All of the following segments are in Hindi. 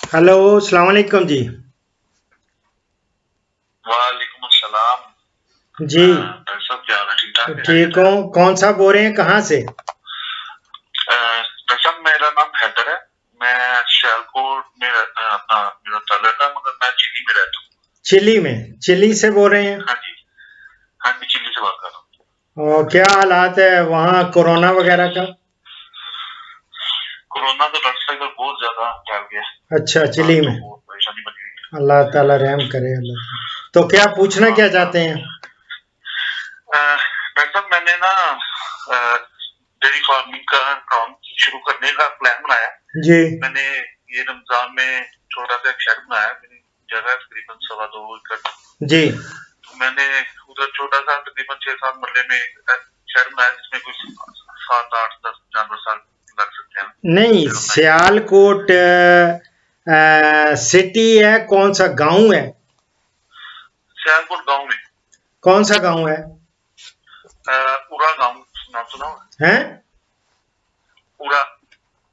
हेलो, अस्सलाम वालेकुम जी। वालेकुम अस्सलाम। जी डॉक्टर साहब क्या हाल है? ठीक ठाक है? ठीक हूँ। कौन सा बोल रहे हैं, कहाँ से? डॉक्टर साहब मेरा नाम हैदर है। मैं सियालकोट में अपना मेरा ताल्लुक है, मगर मैं चिली में रहता हूँ। चिली में? चिली से बोल रहे हैं? हाँ जी, हाँ जी, चिली से बात कर रहा हूँ। और क्या हालात है वहाँ कोरोना वगैरह का? कोरोना तो डॉक्टर साहब इधर बहुत ज्यादा फैल गया। अच्छा, इस बार चिली तो में। बहुत परेशानी बनी हुई है। अल्लाह ताला रहम करे, अल्लाह ताला। तो क्या पूछना क्या चाहते हैं? डॉक्टर साहब मैंने ना डेयरी फार्मिंग का काम शुरू करने का प्लान बनाया। जी मैंने ये रमजान में छोटा सा एक शेड बनाया। मेरी जगह तकरीबन 2.25 एकड़। जी। तो मैंने उधर छोटा सा तकरीबन 6-7 मरले में एक शेड बनाया, जिसमें कुछ 7-8-10 जानवर साल लग सकते हैं। नहीं, सियालकोट सिटी है, कौन सा गांव है? सियालकोट गांव में कौन सा गांव है? पूरा गांव नाम सुना होगा? हैं? पूरा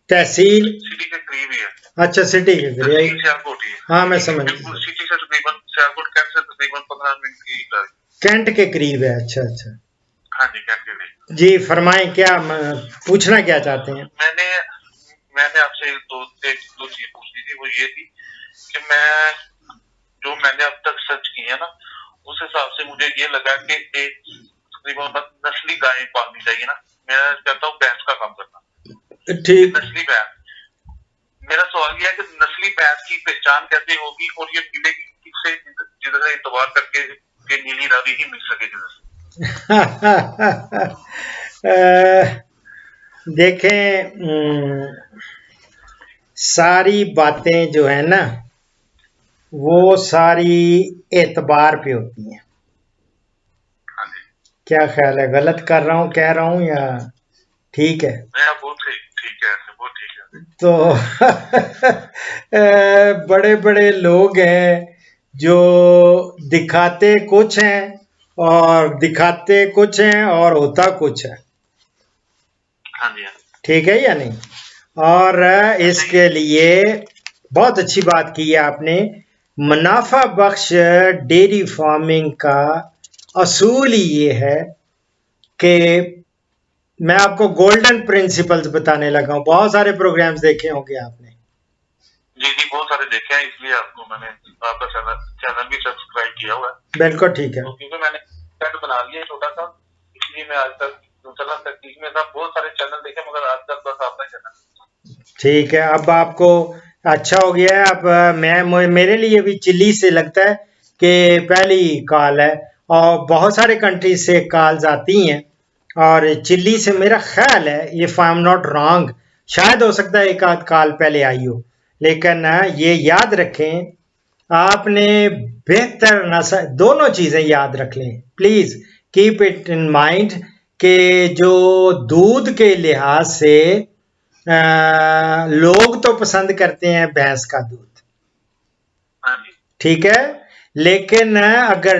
तहसील? सिटी के करीब ही है। अच्छा, सिटी के तहसील करीब। सियालकोट ही है। हाँ, मैं सिटी के समझ बिल्कुल गया। सिटी से तकरीबन सियालकोट कैंट से तकरीबन 15 मिनट की ड्राइव। कैंट के करीब है? अच्छा अच्छा। हाँ जी, कैंट के करीब। जी फरमाएं, क्या पूछना क्या चाहते हैं? मैंने मैंने आपसे एक दो चीज पूछनी थी। वो ये थी कि मैं जो मैंने अब तक सर्च की है ना, उस हिसाब से मुझे ये लगा कि एक तकरीबन नस्ली गाय पालनी चाहिए ना। मैं कहता हूँ भैंस का काम करना। ठीक। नस्ली भैंस। मेरा सवाल यह है कि नस्ली भैंस की पहचान कैसे होगी और ये मिलेगी किससे, जिधर इतवार करके के नीली रावी ही मिल सके जिधर देखें, सारी बातें जो है ना, वो सारी एतबार पे होती हैं। हाँ जी, क्या ख्याल है, गलत कर रहा हूँ कह रहा हूँ या ठीक है? मैं बहुत ठीक है, बहुत ठीक है। तो बड़े बड़े लोग हैं जो दिखाते कुछ हैं और दिखाते कुछ हैं और होता कुछ है। हाँ जी, हाँ जी, ठीक है या नहीं? और ऐसे ही। इसके लिए बहुत अच्छी बात की है आपने। मुनाफा बख्श डेयरी फार्मिंग का असूल ही ये है कि मैं आपको गोल्डन प्रिंसिपल्स बताने लगा हूं। बहुत सारे प्रोग्राम्स देखे होंगे आपने। जी जी, बहुत सारे देखे हैं, इसलिए आपको मैंने आपका चैनल भी सब्सक्राइब किया हुआ है। बिल्कुल ठीक है। तो क्योंकि मैंने चैनल बना लिया छोटा सा, इसलिए मैं आज तक चला तकनीक में था। बहुत सारे चैनल देखे, मगर आज तक बस आपका चैनल। ठीक है, अब आपको अच्छा हो गया है। अब मेरे लिए भी चिल्ली से लगता है कि पहली कॉल है, और बहुत सारे कंट्री से कॉल्स आती हैं, और चिल्ली से मेरा ख्याल है, if I am not wrong, शायद हो सकता है एक आध कॉल पहले आई हो। लेकिन ये याद रखें, आपने बेहतर नस्ल, दोनों चीजें याद रख लें please, keep it in mind कि जो दूध के लिहाज से लोग तो पसंद करते हैं भैंस का दूध, हाँ जी, ठीक है, लेकिन अगर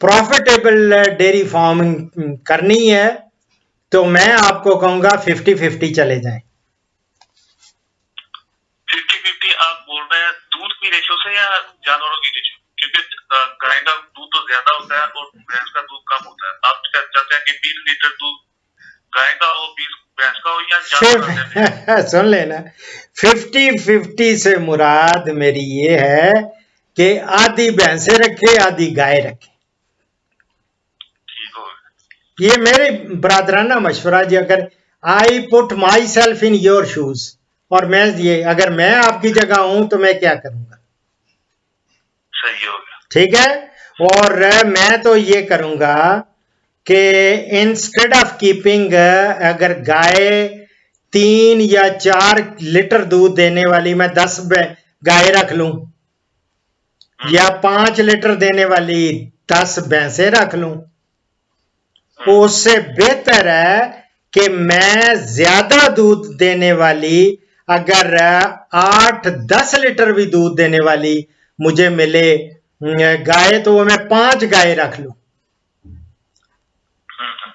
प्रॉफिटेबल डेयरी फार्मिंग करनी है तो मैं आपको कहूंगा 50-50 चले जाएं। 50-50 आप बोल रहे हैं दूध की रेशो से या जानवरों की रेशो? क्योंकि गाय का दूध तो ज्यादा होता है और भैंस का दूध कम होता है। आप चाहते हैं कि 20 लीटर दूध गाय का हो, 20 भैंस का हो, या ज्यादा? सुन लेना, 50-50 से मुराद मेरी ये है कि आधी भैंसे रखे आधी गाय रखे। ठीक हो। ये मेरे ब्रादराना मशवरा जी। अगर I put my self in your shoes, और मैं ये, अगर मैं आपकी जगह हूं तो मैं क्या करूंगा? सही हो गया। ठीक है। और मैं तो ये करूंगा कि इंस्टेड ऑफ कीपिंग, अगर गाय 3 या 4 लीटर दूध देने वाली मैं 10 गाय रख लूं, या 5 लीटर देने वाली 10 भैंसे रख लूं, उससे बेहतर है कि मैं ज्यादा दूध देने वाली, अगर 8-10 लीटर भी दूध देने वाली मुझे मिले गाय, तो वो मैं 5 गाय रख लूं।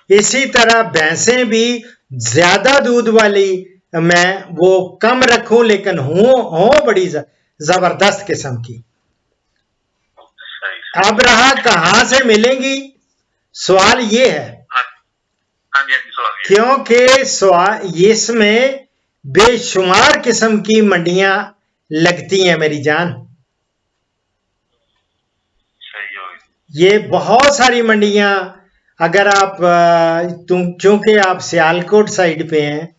इसी तरह भैंसें भी ज्यादा दूध वाली मैं वो कम रखूं, लेकिन हो बड़ी जबरदस्त किस्म की। अब रहा कहां से मिलेंगी, सवाल ये है, क्योंकि इसमें बेशुमार किस्म की मंडियां लगती हैं मेरी जान। ये बहुत सारी मंडियां, अगर आप चूंकि आप सियालकोट साइड पे हैं,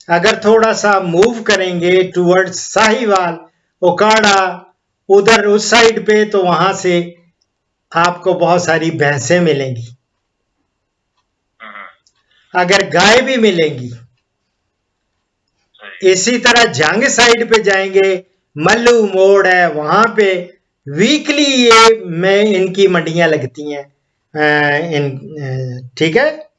अगर थोड़ा सा मूव करेंगे टुवर्ड्स साहिवाल, ओकाड़ा, उधर उस साइड पे, तो वहां से आपको बहुत सारी भैंसें मिलेंगी, अगर गाय भी मिलेंगी। इसी तरह जंग साइड पे जाएंगे, मल्लू मोड़ है, वहां पे वीकली ये में इनकी मंडियां लगती हैं। ठीक है,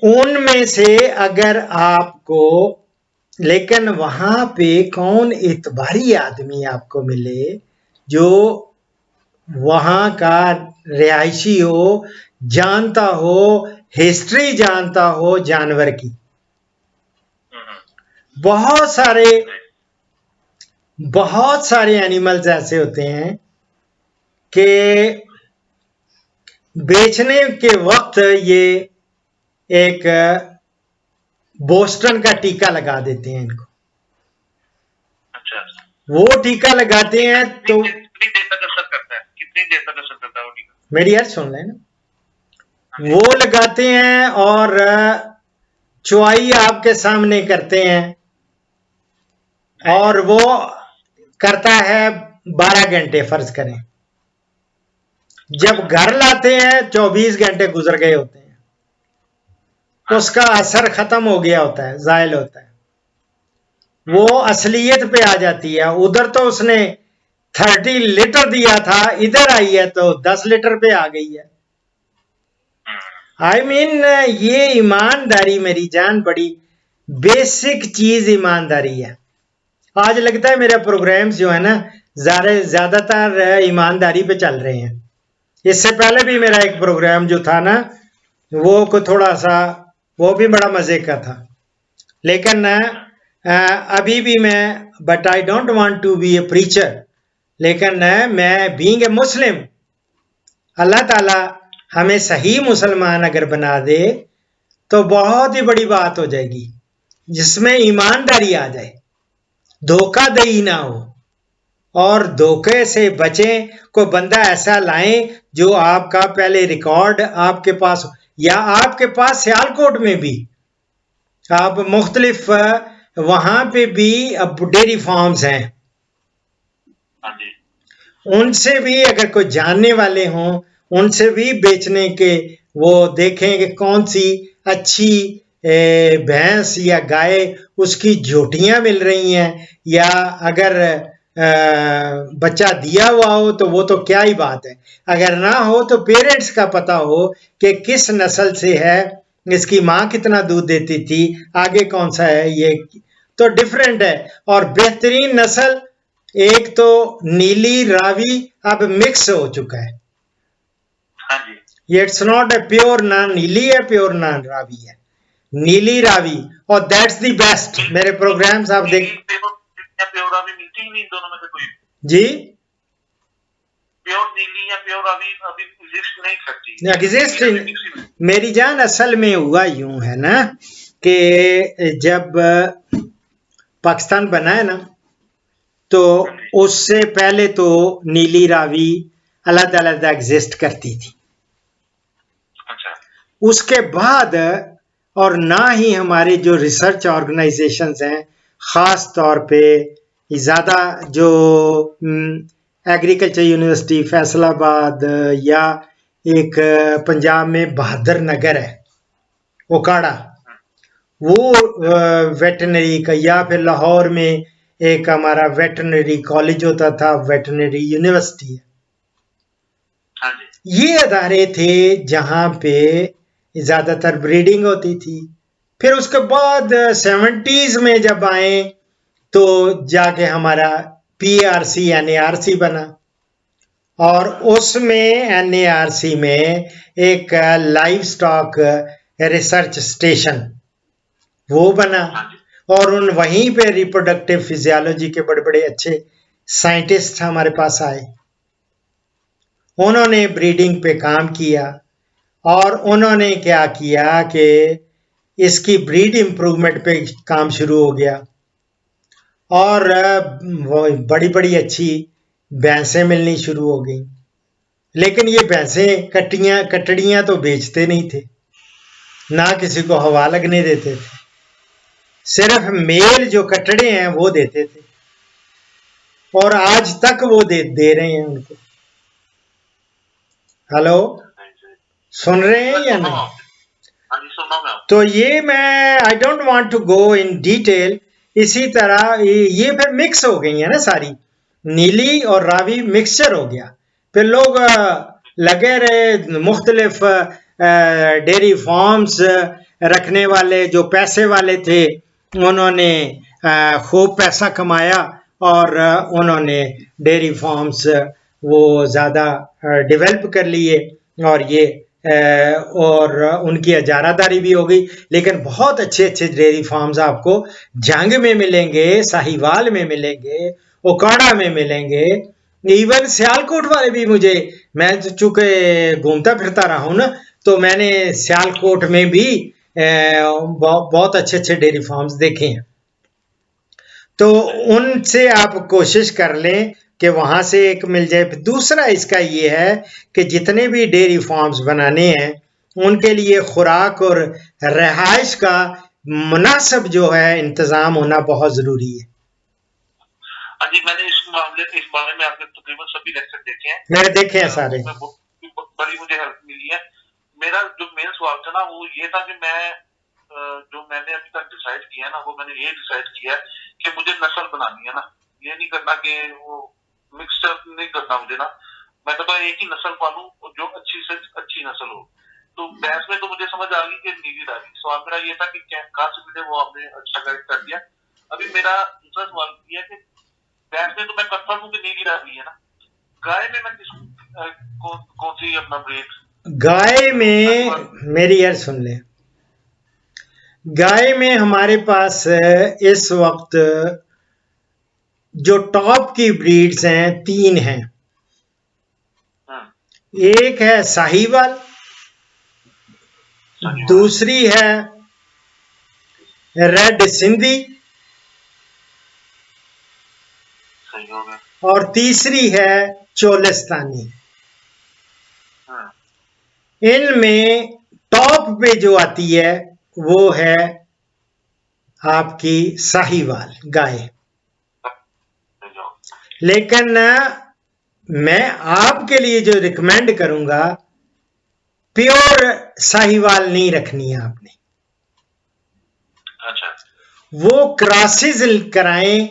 उनमें से अगर आपको, लेकिन वहां पे कौन इतबारी आदमी आपको मिले जो वहां का रिहायशी हो, जानता हो, हिस्ट्री जानता हो जानवर की। बहुत सारे एनिमल्स ऐसे होते हैं कि बेचने के वक्त ये एक बोस्टन का टीका लगा देते हैं इनको। अच्छा। वो टीका लगाते हैं तो कितनी देर तक असर करता है, वो टीका? मेरी यार सुन लेना, वो लगाते हैं और चुआई आपके सामने करते हैं, और वो करता है 12 घंटे फर्ज करें। जब घर लाते हैं 24 घंटे गुजर गए होते हैं, तो उसका असर खत्म हो गया होता है, जायल होता है, वो असलियत पे आ जाती है। उधर तो उसने 30 लीटर दिया था, इधर आई है तो 10 लीटर पे आ गई है। I mean, ये ईमानदारी मेरी जान, बड़ी बेसिक चीज ईमानदारी है। आज लगता है मेरे प्रोग्राम्स जो है ना, ज्यादातर ईमानदारी पे चल रहे हैं। इससे पहले भी मेरा एक प्रोग्राम जो था ना, वो को थोड़ा सा, वो भी बड़ा मजे का था, लेकिन अभी भी मैं, but I don't want to be a preacher, लेकिन मैं बीइंग ए मुस्लिम, अल्लाह ताला हमें सही मुसलमान अगर बना दे तो बहुत ही बड़ी बात हो जाएगी, जिसमें ईमानदारी आ जाए, धोखाधड़ी ना हो, और धोखे से बचें। कोई बंदा ऐसा लाएं जो आपका पहले रिकॉर्ड आपके पास, या आपके पास सियालकोट में भी आप मुख्तलिफ वहां पे भी अब डेयरी फार्म्स हैं, उनसे भी अगर कोई जानने वाले हों, उनसे भी बेचने के वो देखें कि कौन सी अच्छी भैंस या गाय, उसकी झोटियां मिल रही हैं, या अगर बच्चा दिया हुआ हो तो वो तो क्या ही बात है, अगर ना हो तो पेरेंट्स का पता हो कि किस नस्ल से है, इसकी माँ कितना दूध देती थी, आगे कौन सा है, ये तो डिफरेंट है। और बेहतरीन नस्ल एक तो नीली रावी अब मिक्स हो चुका है। ये इट्स नॉट ए प्योर ना नीली है, प्योर ना रावी है, नीली रावी, और दैट्स द बेस्ट। मेरे प्रोग्राम्स आप देख, प्योर रावी मिलती ही नहीं दोनों में से कोई जी, प्योर नीली या प्योर रावी अभी एग्जिस्ट नहीं करती, एग्जिस्ट मेरी जान। असल में हुआ यूं है ना कि जब पाकिस्तान बना है ना, तो उससे पहले तो नीली रावी अलग अलग एग्जिस्ट करती थी। अच्छा। उसके बाद, और ना ही हमारे जो रिसर्च ऑर्गेनाइजेशंस हैं, खास तौर पे ज़्यादा जो एग्रीकल्चर यूनिवर्सिटी फैसलाबाद, या एक पंजाब में बहादुर नगर है ओकाड़ा, वो वेटनरी का, या फिर लाहौर में एक हमारा वेटनरी कॉलेज होता था, वेटनरी यूनिवर्सिटी है, ये अदारे थे जहाँ पे ज़्यादातर ब्रीडिंग होती थी। फिर उसके बाद 70s में जब आए तो जाके हमारा PRC NARC बना, और उसमें NARC में एक लाइव स्टॉक रिसर्च स्टेशन वो बना, हाँ जी, और उन वहीं पे रिप्रोडक्टिव फिजियोलॉजी के बड़े बड़े अच्छे साइंटिस्ट हमारे पास आए, उन्होंने ब्रीडिंग पे काम किया, और उन्होंने क्या किया कि इसकी ब्रीड इम्प्रूवमेंट पे काम शुरू हो गया, और बड़ी बड़ी अच्छी भैंसें मिलनी शुरू हो गई। लेकिन ये भैंसें कटड़ियां तो बेचते नहीं थे, ना किसी को हवा लगने देते थे, सिर्फ मेल जो कटड़े हैं वो देते थे, और आज तक वो दे रहे हैं उनको। हेलो, सही सही। सुन रहे हैं मैं या सुन रहा नहीं? हूँ आपकी, हाँ जी सुन रहा हूँ मैं आपकी। तो ये मैं I don't want to go in detail. इसी तरह ये फिर मिक्स हो गई है ना सारी, नीली और रावी मिक्सचर हो गया। फिर लोग लगे रहे मुख्तलिफ डेयरी फार्म्स रखने वाले, जो पैसे वाले थे उन्होंने खूब पैसा कमाया, और उन्होंने डेयरी फार्म्स वो ज़्यादा डेवलप कर लिए, और ये और उनकी इजारादारी भी हो गई। लेकिन बहुत अच्छे अच्छे डेयरी फार्म्स आपको जंग में मिलेंगे, साहिवाल में मिलेंगे, ओकाड़ा में मिलेंगे, इवन सियालकोट वाले भी मुझे, मैं चूंकि घूमता फिरता रहा हूं ना, तो मैंने सियालकोट में भी बहुत अच्छे अच्छे डेयरी फार्म्स देखे हैं। तो उनसे आप कोशिश कर लें कि वहां से एक मिल जाए। दूसरा इसका ये है कि जितने भी डेयरी फार्म्स बनाने हैं उनके लिए खुराक और रहाइश का मुनासिब जो है इंतजाम होना बहुत जरूरी है। हाँ जी, मैंने इस बारे में आपके तकरीबन सभी लेक्चर देखे हैं, मैंने देखे हैं सारे। उसमें बड़ी मुझे हेल्प मिली है। मेरा जो मेन सवाल था ना वो ये था कि मैं जो मैंने अभी तक डिसाइड किया है ना, वो मैंने ये डिसाइड किया है कि मुझे नस्ल बनानी है ना, ये नहीं करना कि वो मिक्सचर नहीं करना मुझे ना। मैं कहता हूँ एक ही नस्ल पालूं जो अच्छी से अच्छी नस्ल हो। तो भैंस में तो मुझे समझ आ गई कि नीली रावी। सवाल मेरा ये था कि कहाँ से मिले, वो आपने अच्छा गाइड कर दिया। अभी मेरा दूसरा सवाल ये है कि भैंस में तो मैं कंफर्म हूँ कि नीली रावी है ना, गाय में मैं कौन सी अपना ब्रीड? गाय में मेरी यार सुन ले, गाय में हमारे पास इस वक्त जो टॉप की ब्रीड्स हैं 3 हैं। एक है साहिवाल, दूसरी है रेड सिंधी, और तीसरी है चोलिस्तानी। इनमें टॉप पे जो आती है वो है आपकी साहिवाल गाय। लेकिन मैं आपके लिए जो रिकमेंड करूंगा, प्योर साहिवाल नहीं रखनी है आपने। अच्छा, वो क्रॉसेस कराएं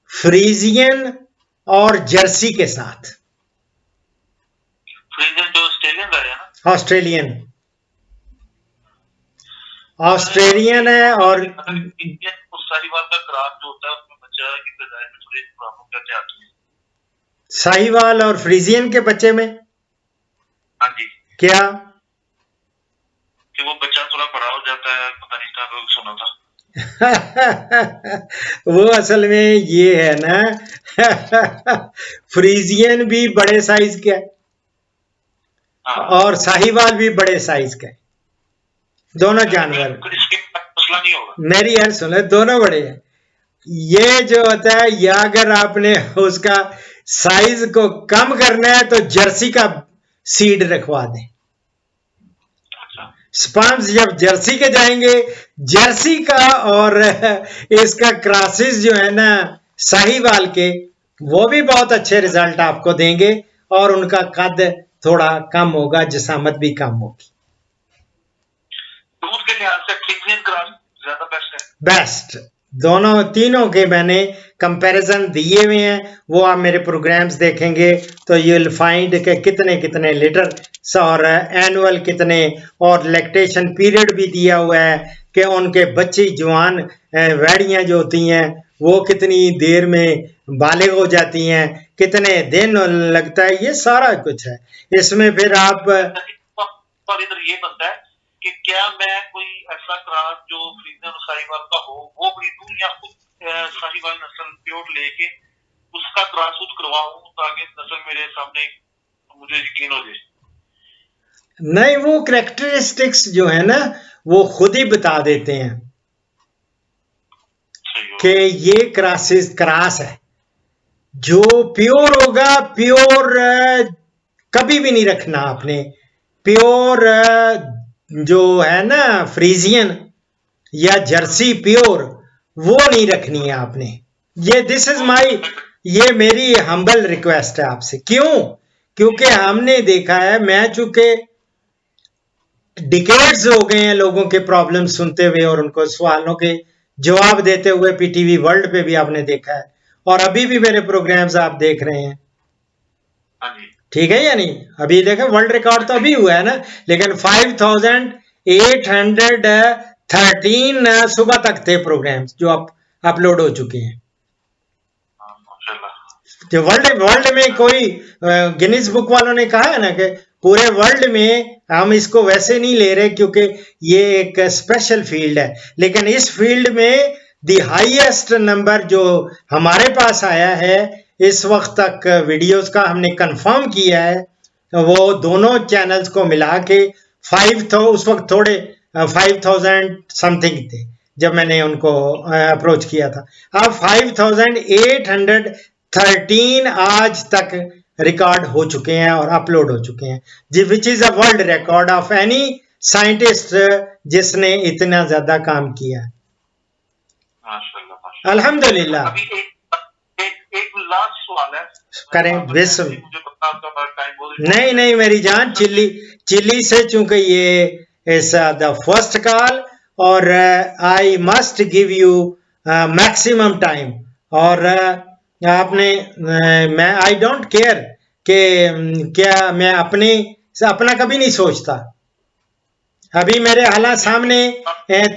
फ्रीजियन और जर्सी के साथ। फ्रीजियन जो ऑस्ट्रेलियन गाय है ना? ऑस्ट्रेलियन है। और साहिवाल का क्रॉस जो होता है उसमें बच्चा की पैदाइश में थोड़ी प्रॉब्लम करते आती है। साहिवाल और फ्रीजियन के बच्चे में हाँ जी, क्या कि वो बच्चा थोड़ा बड़ा हो जाता है, पता नहीं कहाँ लोग सुना था। वो असल में ये है ना, फ्रीजियन भी बड़े साइज का है, और साहिवाल भी बड़े साइज का है, दोनों जानवर। नहीं होगा। मेरी यार सुनो, दोनों बड़े हैं। ये जो होता है, या अगर आपने उसका साइज को कम करना है तो जर्सी का सीड रखवा दें। स्पर्म्स जब जर्सी के जाएंगे, जर्सी का और इसका क्रॉसेस जो है ना साहिवाल के, वो भी बहुत अच्छे रिजल्ट आपको देंगे, और उनका कद थोड़ा कम होगा, जिसामत भी कम होगी। दूध के लिहाज से फ्रीजियन क्रॉस ज्यादा बेस्ट है। बेस्ट, दोनों तीनों के मैंने कंपैरिजन दिए हुए हैं, वो आप मेरे प्रोग्राम्स देखेंगे तो यू विल फाइंड के कितने कितने लीटर और एनुअल कितने, और लैक्टेशन पीरियड भी दिया हुआ है कि उनके बच्चे जवान वैड़ियां जो होती हैं वो कितनी देर में बालिग हो जाती हैं, कितने दिन लगता है, ये सारा कुछ है इसमें। फिर आप पर इधर ये बनता है कि क्या मैं कोई ऐसा क्रॉस जो फ्रीजन साहिवाल का हो वो खरीदूं या खुद साहिवाल नस्ल प्योर लेके उसका क्रॉस करवाऊं ताकि नस्ल मेरे सामने मुझे यकीन हो जाए। नहीं, वो कैरेक्टरिस्टिक्स जो है ना वो खुद ही बता देते हैं कि ये क्रास है। जो प्योर होगा, प्योर कभी भी नहीं रखना आपने। प्योर जो है ना फ्रीजियन या जर्सी प्योर, वो नहीं रखनी है आपने। ये मेरी हम्बल रिक्वेस्ट है आपसे। क्यों? क्योंकि हमने देखा है, मैं चूंकि डिकेड्स हो गए हैं लोगों के प्रॉब्लम सुनते हुए और उनको सवालों के जवाब देते हुए। पीटीवी वर्ल्ड पे भी आपने देखा है और अभी भी मेरे प्रोग्राम्स आप देख रहे हैं, ठीक है या नहीं? अभी देखें, वर्ल्ड रिकॉर्ड तो अभी हुआ है ना, लेकिन 5813 सुबह तक थे प्रोग्राम्स जो अपलोड हो चुके हैं। जो वर्ल्ड में कोई गिनीज बुक वालों ने कहा है ना कि पूरे वर्ल्ड में हम इसको वैसे नहीं ले रहे क्योंकि ये एक स्पेशल फील्ड है, लेकिन इस फील्ड में द हाईएस्ट नंबर जो हमारे पास आया है इस वक्त तक वीडियोस का, हमने कंफर्म किया है, वो दोनों चैनल्स को मिला के 5 उस वक्त थोड़े 5000 समथिंग थे जब मैंने उनको अप्रोच किया था। अब 5813 आज तक रिकॉर्ड हो चुके हैं और अपलोड हो चुके हैं जी, which is a world record of any scientist जिसने इतना ज्यादा काम किया। अल्हम्दुलिल्लाह। एक लास्ट सवाल है, करें विश्व। नहीं मेरी जान, चिल्ली से चूंकि ये इज द फर्स्ट कॉल और I must give you maximum time. और आपने मैं आई डोंट केयर कि क्या मैं अपना कभी नहीं सोचता। अभी मेरे हालात सामने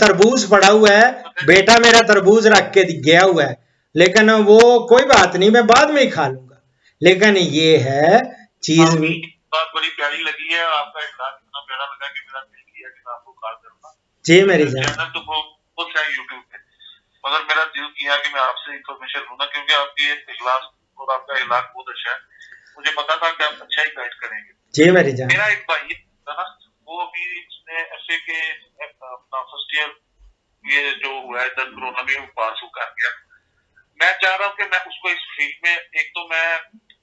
तरबूज पड़ा हुआ है, बेटा मेरा तरबूज रख के गया हुआ है, लेकिन वो कोई बात नहीं, मैं बाद में ही खा लूंगा। लेकिन ये है चीज बात बड़ी प्यारी लगी है, आपका इखलास इतना प्यारा लगा कि मेरा दिल किया कि मैं आपको कॉल करूंगा। जी मेरी जान। चैनल तो बहुत है यूट्यूब पे, मगर मेरा दिल किया कि मैं आपसे इंफॉर्मेशन लूंगा क्योंकि आपकी इखलास और आपका इलाज बहुत अच्छा है। मुझे पता था कि आप अच्छा ही गाइड करेंगे। जी मेरी जान। मेरा एक भाई था ना, वो अभी उसने ऐसे के अपना फर्स्ट ईयर ये जो हुआ है 10 कोरोना में वो पास हो कर गया। मैं चाह रहा हूँ कि मैं उसको इस फील्ड में, एक तो मैं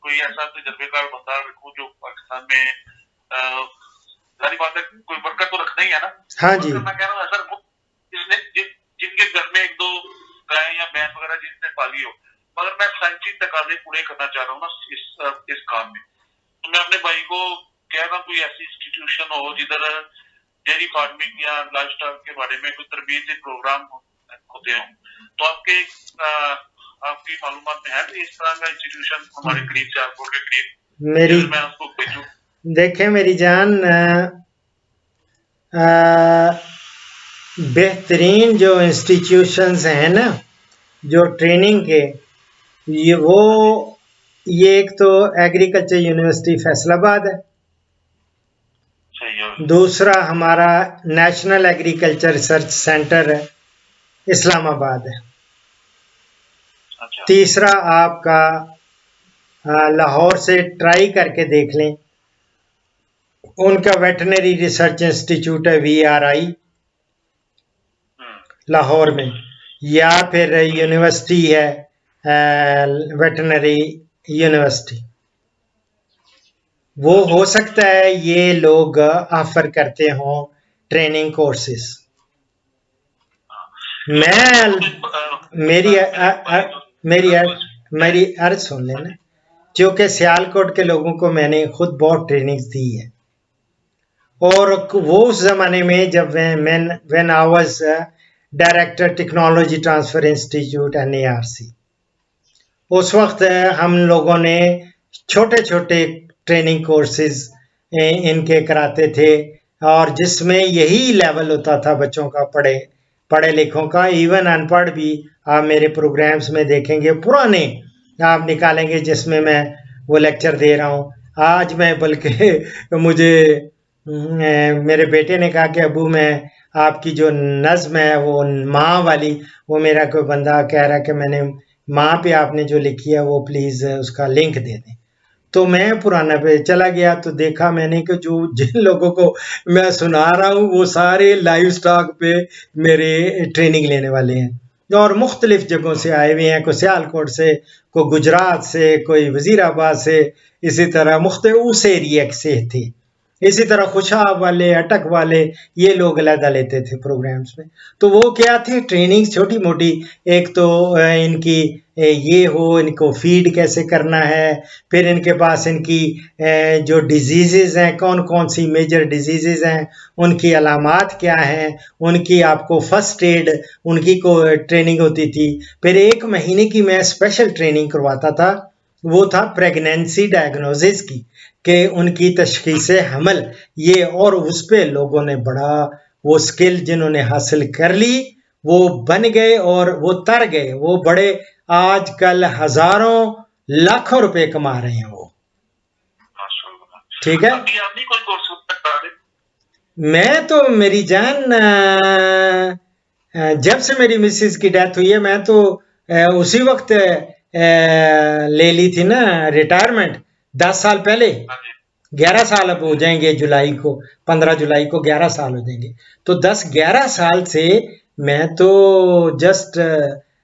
कोई ऐसा तजर्बेकार बंदा रखूं जो पाकिस्तान में सारी बात है, कोई बरकत तो रखना ही है ना। हाँ जी। मैं कह रहा हूँ सर, जिसने जिनके घर में एक दो गाय या भैंस वगैरह जिसने पाली हो, मगर मैं साइंसी तकाजे पूरे करना चाह रहा हूँ ना इस काम में। तो मैं अपने भाई को कह रहा हूँ कोई ऐसी इंस्टीट्यूशन हो जिधर डेयरी फार्मिंग या लाइफ स्टाइल के बारे में कोई तरबियती प्रोग्राम होते हो, तो आपकी मालूमात में है इस तरह का इंस्टीट्यूशन हमारे करीब सियालकोट के करीब? मेरी मैं उसको भेजूं। देखें मेरी जान, बेहतरीन जो इंस्टीट्यूशंस हैं ना जो ट्रेनिंग के, ये एक तो एग्रीकल्चर यूनिवर्सिटी फैसलाबाद है, दूसरा हमारा नेशनल एग्रीकल्चर रिसर्च सेंटर है इस्लामाबाद है, तीसरा आपका लाहौर से ट्राई करके देख लें, उनका वेटनरी रिसर्च इंस्टीट्यूट है VRI लाहौर में, या फिर यूनिवर्सिटी है वेटनरी यूनिवर्सिटी। वो हो सकता है ये लोग ऑफर करते हों ट्रेनिंग कोर्सेस। मेरी अर्ज सुन लेना, क्योंकि सियालकोट के लोगों को मैंने खुद बहुत ट्रेनिंग दी है, और वो उस जमाने में जब when I was director technology transfer institute NARC, उस वक्त हम लोगों ने छोटे छोटे ट्रेनिंग कोर्सेज इनके कराते थे, और जिसमें यही लेवल होता था बच्चों का, पढ़े लिखों का। इवन अनपढ़ भी आप मेरे प्रोग्राम्स में देखेंगे, पुराने आप निकालेंगे जिसमें मैं वो लेक्चर दे रहा हूँ। आज मैं बल्कि मुझे मेरे बेटे ने कहा कि अबू मैं आपकी जो नज़्म है वो माँ वाली, वो मेरा कोई बंदा कह रहा है कि मैंने माँ पे आपने जो लिखी है वो प्लीज़ उसका लिंक दे दें। तो मैं पुराना पे चला गया तो देखा मैंने कि जो जिन लोगों को मैं सुना रहा हूँ वो सारे लाइव स्टॉक पे मेरे ट्रेनिंग लेने वाले हैं और मुख्तलिफ जगहों से आए हुए हैं, कोई सियालकोट से, कोई गुजरात से, कोई वजीराबाद से, इसी तरह मुख्तलिफ उस एरिया से थे। इसी तरह खुशाब वाले, अटक वाले, ये लोग अलहदा लेते थे प्रोग्राम्स में। तो वो क्या थी ट्रेनिंग छोटी मोटी, एक तो इनकी ये हो, इनको फीड कैसे करना है, फिर इनके पास इनकी जो डिजीज़ हैं, कौन कौन सी मेजर डिजीज़ हैं, उनकी अलामात क्या हैं, उनकी आपको फर्स्ट एड उनकी को ट्रेनिंग होती थी। फिर 1 महीने की मैं स्पेशल ट्रेनिंग करवाता था, वो था प्रेगनेंसी डायग्नोसिस की, कि उनकी तशखीस हमल ये, और उस पे लोगों ने बड़ा वो स्किल जिन्होंने हासिल कर ली वो बन गए और वो तर गए, वो बड़े आजकल हजारों लाखों रुपए कमा रहे हैं वो। माशाल्लाह। ठीक है, अभी आप नहीं कोई कोर्स कर रहे? मैं तो मेरी जान जब से मेरी मिसेस की डेथ हुई है मैं तो उसी वक्त ले ली थी ना रिटायरमेंट, 10 साल पहले। हाँ जी। 11 साल अब हो जाएंगे जुलाई को, 15 जुलाई को 11 साल हो जाएंगे। तो 10-11 साल से मैं तो जस्ट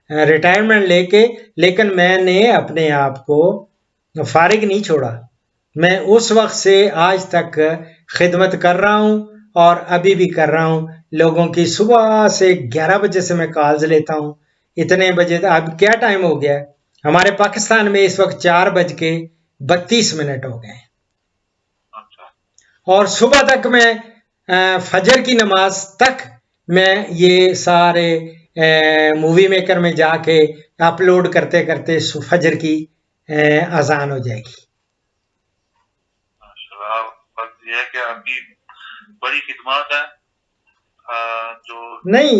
रिटायरमेंट लेके, लेकिन मैंने अपने आप को फारिग नहीं छोड़ा। मैं उस वक्त से आज तक खिदमत कर रहा हूँ और अभी भी कर रहा हूँ लोगों की। सुबह से 11 बजे से मैं कॉल्स लेता हूँ, इतने बजे अब क्या टाइम हो गया है हमारे पाकिस्तान में इस वक्त 4:32 हो गए हैं। अच्छा। और सुबह तक मैं फजर की नमाज तक मैं ये सारे मूवी मेकर में जाके अपलोड करते करते फजर की अजान हो जाएगी। माशाल्लाह, बस ये है कि आपकी बड़ी खिदमत है। जो नहीं,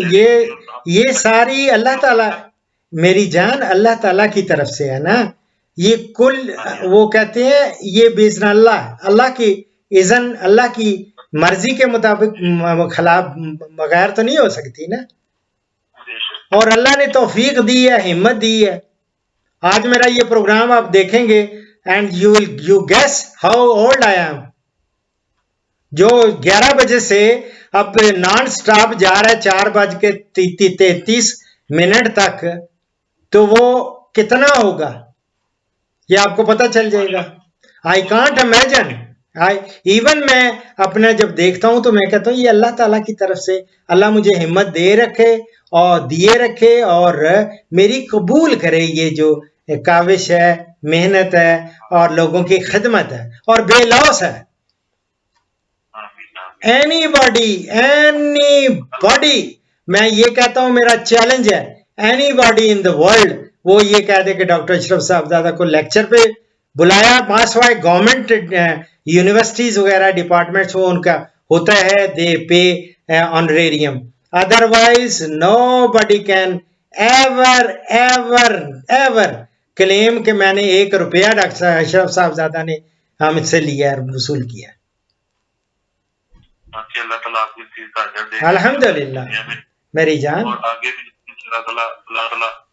ये सारी अल्लाह ताला, मेरी जान अल्लाह ताला की तरफ से है ना। ये कुल वो कहते हैं ये बेज़न अल्लाह की इज़न, अल्लाह की मर्जी के मुताबिक खिलाफ बगैर तो नहीं हो सकती ना। और अल्लाह ने तौफीक दी है, हिम्मत दी है। आज मेरा ये प्रोग्राम आप देखेंगे and you guess how old I am. जो 11 बजे से अब नॉन स्टॉप जा रहा है 4:33 तक, तो वो कितना होगा ये आपको पता चल जाएगा। I can't imagine. इवन मैं अपना जब देखता हूं तो मैं कहता हूं ये अल्लाह ताला की तरफ से, अल्लाह मुझे हिम्मत दे रखे और दिए रखे और मेरी कबूल करे ये जो काविश है, मेहनत है और लोगों की खिदमत है और बेलौस है। एनीबॉडी मैं ये कहता हूं मेरा चैलेंज है, एनीबॉडी इन द वर्ल्ड वो ये कह दे कि डॉक्टर अशरफ साहबजादा को लेक्चर पे बुलाया, मास वाई गवर्नमेंट यूनिवर्सिटीज वगैरह डिपार्टमेंट्स वो उनका होता है, they pay honorarium, otherwise nobody can ever ever ever claim कि मैंने 1 रुपया डॉक्टर अशरफ साहबजादा ने हमसे लिया है, वसूल किया। अल्हम्दुलिल्लाह मेरी जान। और आगे भी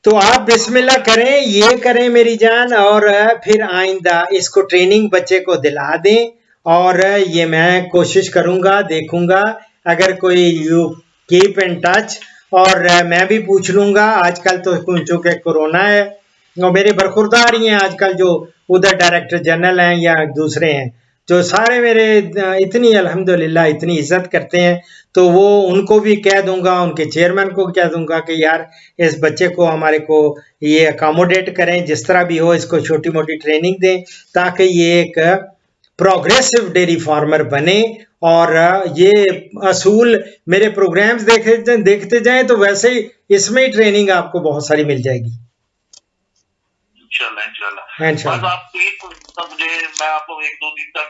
तो आप बिस्मिल्लाह करें, ये करें मेरी जान, और फिर आइंदा इसको ट्रेनिंग बच्चे को दिला दें। और ये मैं कोशिश करूंगा, देखूंगा अगर कोई यू कीप इन टच, और मैं भी पूछ लूंगा। आजकल तो चूंकि कोरोना है और मेरे बरखुरदार ही हैं आजकल जो उधर डायरेक्टर जनरल हैं या दूसरे हैं, जो सारे मेरे इतनी अल्हम्दुलिल्लाह इतनी इज्जत करते हैं, तो वो उनको भी कह दूंगा, उनके चेयरमैन को कह दूंगा कि यार इस बच्चे को हमारे को ये अकोमोडेट करें, जिस तरह भी हो इसको छोटी मोटी ट्रेनिंग दें ताकि ये एक प्रोग्रेसिव डेयरी फार्मर बने। और ये असूल मेरे प्रोग्राम्स देखते जाएं तो वैसे ही इसमें ही ट्रेनिंग आपको बहुत सारी मिल जाएगी इंशाल्लाह। बस आप प्लीज मुझे, मैं आपको 1-2 दिन तक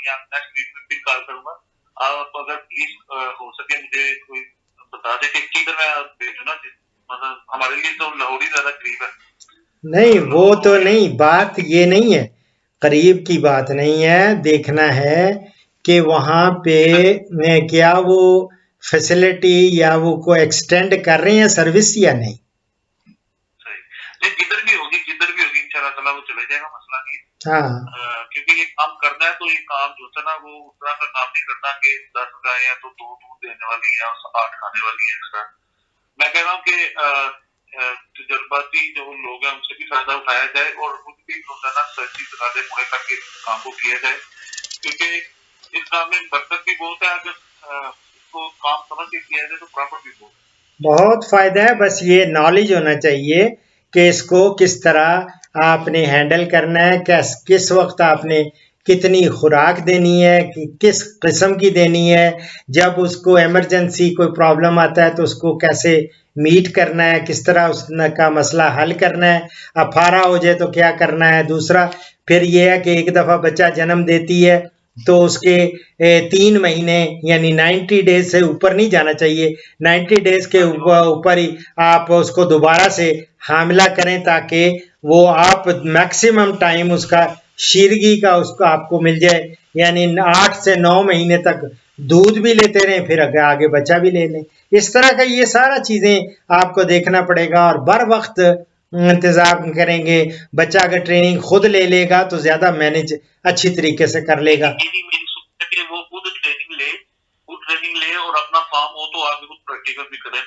या नेक्स्ट वीक में फिर कॉल करूंगा। आप अगर प्लीज हो सके मुझे कोई बता दे कि किधर मैं भेजूं ना, मतलब हमारे लिए तो लाहौर ही ज्यादा करीब है। नहीं वो तो नहीं, बात ये नहीं है, करीब की बात नहीं है। देखना है कि वहाँ पे क्या वो फैसिलिटी या वो को एक्सटेंड कर रहे हैं सर्विस या नहीं? सही, नहीं जिधर भी होगी इंशाल्लाह ताला वो चले जाएगा, मसला नहीं है। हाँ क्योंकि ये काम करना है, तो ये काम जो होता है ना, वो उस तरह का काम नहीं करना कि 10 गाय हैं तो 2 दूध देने वाली है और 8 खाने वाली है एक्स्ट्रा। मैं कह रहा हूँ कि तजर्बाती जो लोग हैं उनसे भी फायदा उठाया जाए और उनकी रोजाना सर्दी तकाजे पूरे करके काम को किया जाए, क्योंकि इस काम में बरकत भी बहुत है। अगर इसको काम समझ के किया जाए तो प्रॉफिट भी बहुत है। बहुत फायदा है, बस ये नॉलेज होना चाहिए कि इसको किस तरह आपने हैंडल करना है, किस वक्त आपने कितनी खुराक देनी है, किस किस्म की देनी है, जब उसको इमरजेंसी कोई प्रॉब्लम आता है तो उसको कैसे मीट करना है, किस तरह उसका मसला हल करना है, अफारा हो जाए तो क्या करना है। दूसरा फिर ये है कि एक दफ़ा बच्चा जन्म देती है तो उसके 3 महीने यानी 90 डेज से ऊपर नहीं जाना चाहिए। 90 डेज के ऊपर ही आप उसको दोबारा से हामिला करें ताकि वो आप मैक्सिमम टाइम उसका शीरगी का उसको आपको मिल जाए, यानी 8 से 9 महीने तक दूध भी लेते रहें, फिर आगे बच्चा भी ले लें। इस तरह का ये सारा चीज़ें आपको देखना पड़ेगा और बर वक्त इंतज़ाम करेंगे। बच्चा अगर ट्रेनिंग खुद ले लेगा तो ज़्यादा मैनेज अच्छी तरीके से कर लेगा। यही मेरी सोच है कि वो खुद ट्रेनिंग ले और अपना फार्म हो तो आगे कुछ प्रैक्टिकल भी करें।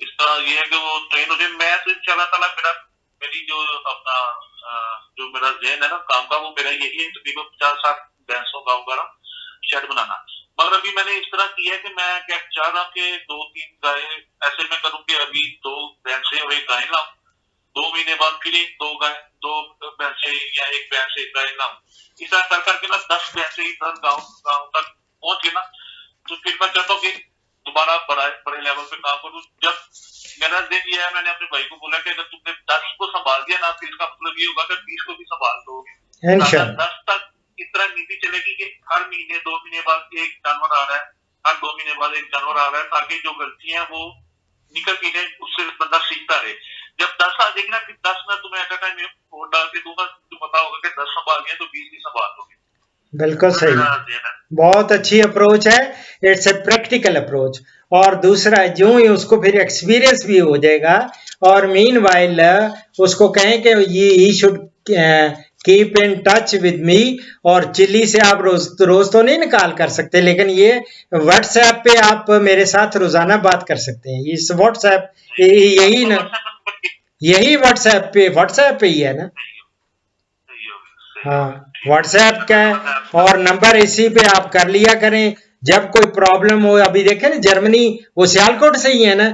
इस तरह ये है कि वो ट्रेन हो जाए। मैं तो इंशाल्लाह ताला मेरी जो अपना जो मेरा ज़हन है ना काम का, वो मेरा यही है तकरीबन 50-60 भैंसों का होगा ना शेड बनाना। मगर अभी मैंने इस तरह किया है कि मैं क्या चाह रहा हूँ कि 2-3 गाय ऐसे मैं करूँ कि अभी 2 भैंसे और 1 गाय लाऊं, 2 महीने बाद फिर 2 भैंसे या 1 भैंस 1 गाय लाऊं। इस तरह कर करके ना 10 भैंसे ही गाँव तक पहुंच गए ना, तो फिर मैं चाहता हूँ कि दोबारा बड़े लेवल पे काम करूँ। जब मेरा दिन ये है, मैंने अपने भाई को बोला कि अगर तुमने 10 को संभाल दिया ना, फिर इसका मतलब ये होगा कि 20 को भी संभाल दोगे। इंशाल्लाह 10 तक इस तरह नीति चलेगी कि हर महीने 2 महीने बाद एक जानवर आ रहा है, हर 2 महीने बाद एक जानवर आ रहा है, ताकि जो गलतियां वो निकल के जाए, उससे बंदा सीखता रहे। जब 10 आ जाएगी ना, फिर 10 में तुम्हें ऐसा टाइम वोट डाल के दूंगा, तो पता होगा कि 10 संभाल गया तो 20 भी संभाल दोगे। बिल्कुल तो सही, मेरा ज़हन है। बहुत अच्छी अप्रोच है। It's a practical approach. और दूसरा जो ही उसको फिर एक्सपीरियंस भी हो जाएगा और मीन वाइल उसको कहें कि ये he should keep in touch with me. और चिल्ली से आप रोज तो नहीं निकाल कर सकते, लेकिन ये व्हाट्सएप पे आप मेरे साथ रोजाना बात कर सकते हैं। इस व्हाट्सएप यही ना, यही व्हाट्सएप पे ही है ना। हाँ व्हाट्सएप का है और नंबर इसी पे आप कर लिया करें जब कोई प्रॉब्लम हो। अभी देखें ना जर्मनी, वो सियालकोट से ही है ना,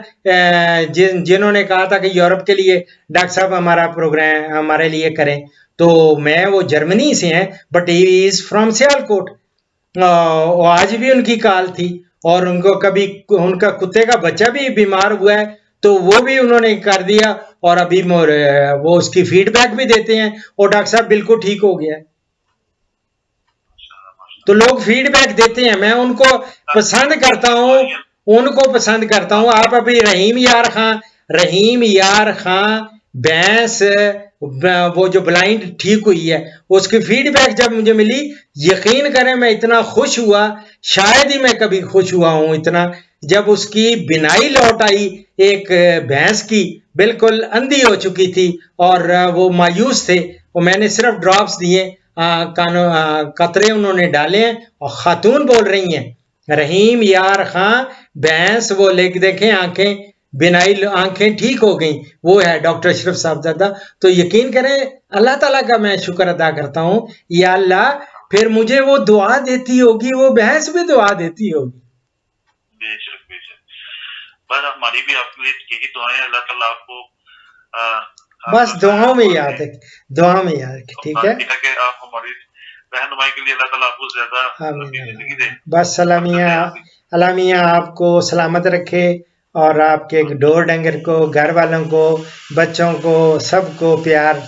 जिन्होंने कहा था कि यूरोप के लिए डॉक्टर साहब हमारा प्रोग्राम हमारे लिए करें, तो मैं वो जर्मनी से हैं but he is from Sialkot. आज भी उनकी कॉल थी और उनको कभी उनका कुत्ते का बच्चा भी बीमार हुआ है तो वो भी उन्होंने कर दिया और अभी वो उसकी फीडबैक भी देते हैं और डॉक्टर साहब बिल्कुल ठीक हो गया है। तो लोग फीडबैक देते हैं, मैं उनको पसंद करता हूँ। आप अभी रहीम यार खां भैंस वो जो ब्लाइंड ठीक हुई है उसकी फीडबैक जब मुझे मिली, यकीन करें मैं इतना खुश हुआ, शायद ही मैं कभी खुश हुआ हूं इतना, जब उसकी बिनाई लौट आई। एक भैंस की बिल्कुल अंधी हो चुकी थी और वो मायूस थे, और मैंने सिर्फ ड्रॉप्स दिए, कतरे उन्होंने डाले हैं और खातून बोल रही हैं रहीम यार खां भैंस, वो लेके देखें आंखें बिनाई आंखें ठीक हो गई। वो है डॉक्टर अशरफ साहबजादा। तो यकीन करें अल्लाह ताला का मैं शुक्र अदा करता हूँ, या अल्लाह फिर मुझे वो दुआ देती होगी, वो भैंस भी दुआ देती होगी। बेशक बस हमारी भी आपके लिए यही दुआएं, अल्लाह ताला आपको बस दुआओं में याद है, ठीक है। कि आप हमारी रहनुमाई के लिए अल्लाह ताला आपको ज्यादा जिंदगी दे। बस अल्लाह मियां आपको सलामत रखे और आपके डोर डंगर को, घर वालों को, बच्चों को, सबको प्यार।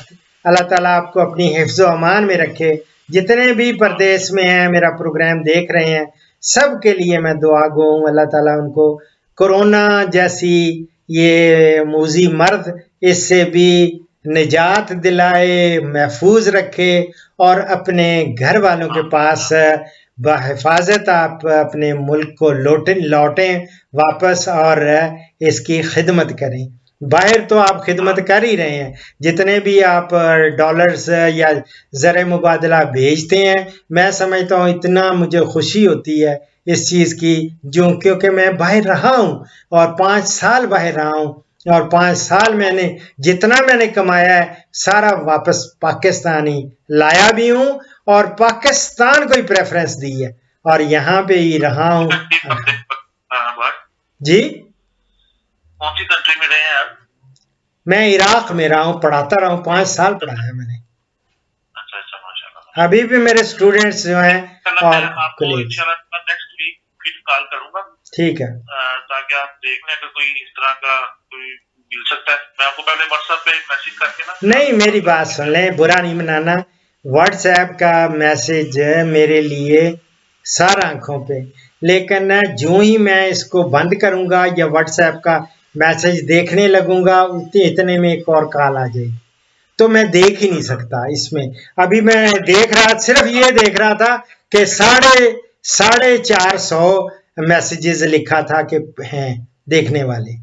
अल्लाह ताला आपको अपनी हिफ्ज़ व अमान में रखे। जितने भी प्रदेश में हैं मेरा प्रोग्राम देख रहे हैं, सब के लिए मैं दुआ गो हूँ, अल्लाह ताला उनको कोरोना जैसी ये मूजी मर्द इससे भी निजात दिलाए, महफूज रखे और अपने घर वालों के पास बहिफाजत आप अपने मुल्क को लौटें वापस और इसकी खिदमत करें। बाहर तो आप खिदमत कर ही रहे हैं, जितने भी आप डॉलर्स या ज़र मुबादला भेजते हैं, मैं समझता हूँ इतना मुझे खुशी होती है इस चीज़ की, जो क्योंकि मैं बाहर रहा हूँ और 5 साल बाहर रहा हूँ, और 5 साल मैंने जितना मैंने कमाया है सारा वापस पाकिस्तान ही लाया भी हूँ और पाकिस्तान को ही प्रेफरेंस दी है और यहाँ पे ही रहा हूँ। जी, कौन सी कंट्री में रहे हैं आप? मैं इराक में रहा हूँ, पढ़ाता रहा हूँ, 5 साल पढ़ाया मैंने। अच्छा अच्छा, माशाल्लाह। अभी भी मेरे स्टूडेंट्स जो हैं इंशाल्लाह और मैं आपको कलीग्स। इंशाल्लाह नेक्स्ट वीक फिर कॉल करूंगा, ठीक है, ताकि आप देख लें कि कोई इस तरह का कोई मिल सकता है। मैं आपको पहले व्हाट्सएप पे मैसेज करके ना, नहीं मेरी बात सुन लें, बुरा नहीं मनाना। व्हाट्सएप का मैसेज मेरे लिए सर आंखों पे, लेकिन जो ही मैं इसको बंद करूंगा या व्हाट्सएप का मैसेज देखने लगूंगा इतने में एक और कॉल आ जाएगी, तो मैं देख ही नहीं सकता इसमें। अभी मैं देख रहा, सिर्फ ये देख रहा था कि 450 मैसेजेस लिखा था कि हैं देखने वाले,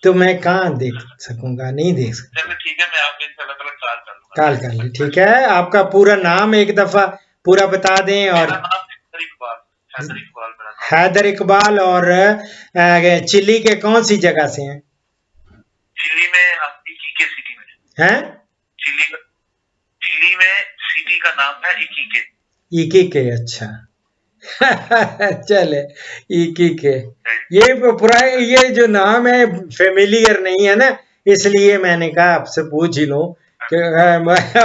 तो मैं कहाँ देख सकूंगा, नहीं देख सकता। चलिए ठीक है, मैं आपको इंशाल्लाह कल कॉल कर लूंगा। कॉल कर ले, ठीक है। आपका पूरा नाम एक दफा पूरा बता दें। और मेरा नाम हैदर इकबाल, हैदर इकबाल मेरा नाम। हैदर इकबाल, और चिली के कौन सी जगह से हैं? चिली में हम इकीके सिटी में हैं? चिली में सिटी का नाम है इकीके। इकीके, अच्छा। चले, इकीके, ये पूरा ये जो नाम है फेमिलियर नहीं है ना, इसलिए मैंने कहा आपसे पूछ ही लूं कि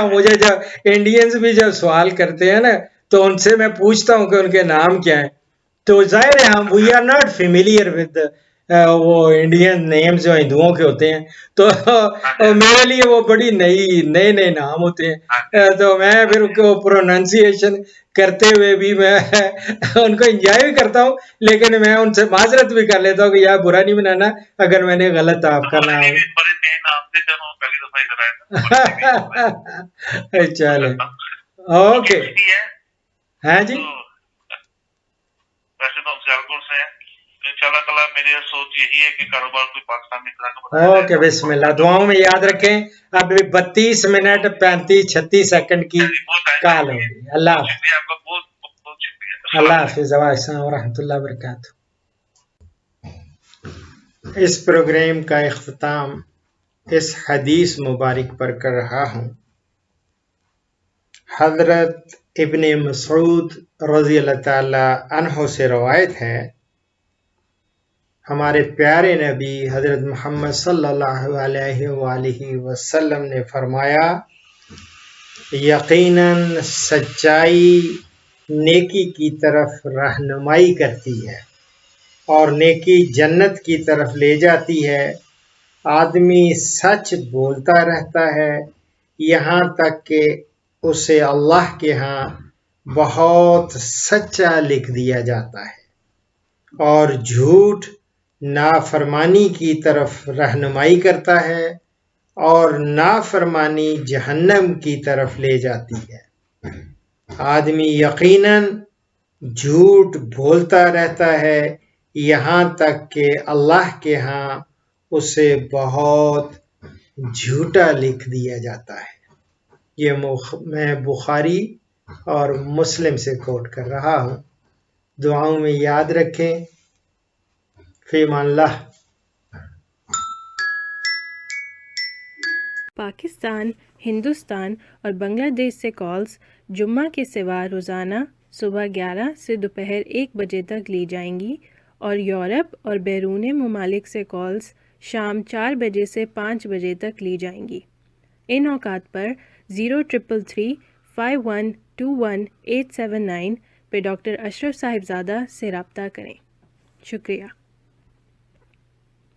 मुझे जब इंडियंस भी जब सवाल करते हैं ना, तो उनसे मैं पूछता हूं कि उनके नाम क्या है, तो जाहिर है हम we are not familiar with वो इंडियन नेम्स जो हिंदुओं के होते हैं, तो मेरे लिए वो बड़ी नए नए नाम होते हैं, तो मैं फिर उनको प्रोनाउंसिएशन करते हुए भी मैं उनको एंजॉय भी करता हूँ, लेकिन मैं उनसे माजरत भी कर लेता हूँ कि यार बुरा नहीं बनाना अगर मैंने गलत आपका नाम। चले, ओके, हाँ जी, वैसे तो सियालकोट से है। इंशाल्लाह ताला मेरी सोच यही है कि कारोबार कोई पाकिस्तान में इतना का बनाया ओके, बिस्मिल्लाह। दुआओं में याद रखें, अभी 32 मिनट 35-36 सेकंड की कॉल होगी। अल्लाह हाफिज, शुक्रिया आपका, बहुत बहुत शुक्रिया। अल्लाह हाफिज, रहमतुल्लाह वबरकातुहू। इस प्रोग्राम का इख्तिताम इस हदीस मुबारक पर कर रहा हूँ। हजरत इब्ने मसूद रज़ी अल्लाह ताला अन्हु से रवायत है, हमारे प्यारे नबी हजरत मोहम्मद सल्लल्लाहु अलैहि वसल्लम ने फरमाया, यकीनन सच्चाई नेकी की तरफ रहनुमाई करती है और नेकी जन्नत की तरफ ले जाती है। आदमी सच बोलता रहता है यहाँ तक कि उसे अल्लाह के यहाँ बहुत सच्चा लिख दिया जाता है, और झूठ नाफरमानी की तरफ रहनुमाई करता है और नाफरमानी जहन्नम की तरफ ले जाती है। आदमी यकीनन झूठ बोलता रहता है यहाँ तक कि अल्लाह के यहाँ उसे बहुत झूठा लिख दिया जाता है। ये मैं बुखारी और मुस्लिम से कोट कर रहा हूँ। दुआओं में याद रखें। फ़ीमानिल्लाह। पाकिस्तान, हिंदुस्तान और बांग्लादेश से कॉल्स जुम्मा के सिवा रोज़ाना सुबह 11 से दोपहर 1 बजे तक ली जाएंगी और यूरोप और बैरून ममालिक से कॉल्स शाम 4 बजे से 5 बजे तक ली जाएंगी। इन औकात पर 0333 5121 879 पे डॉक्टर अशरफ साहिबजादा से रब्ता करें। शुक्रिया।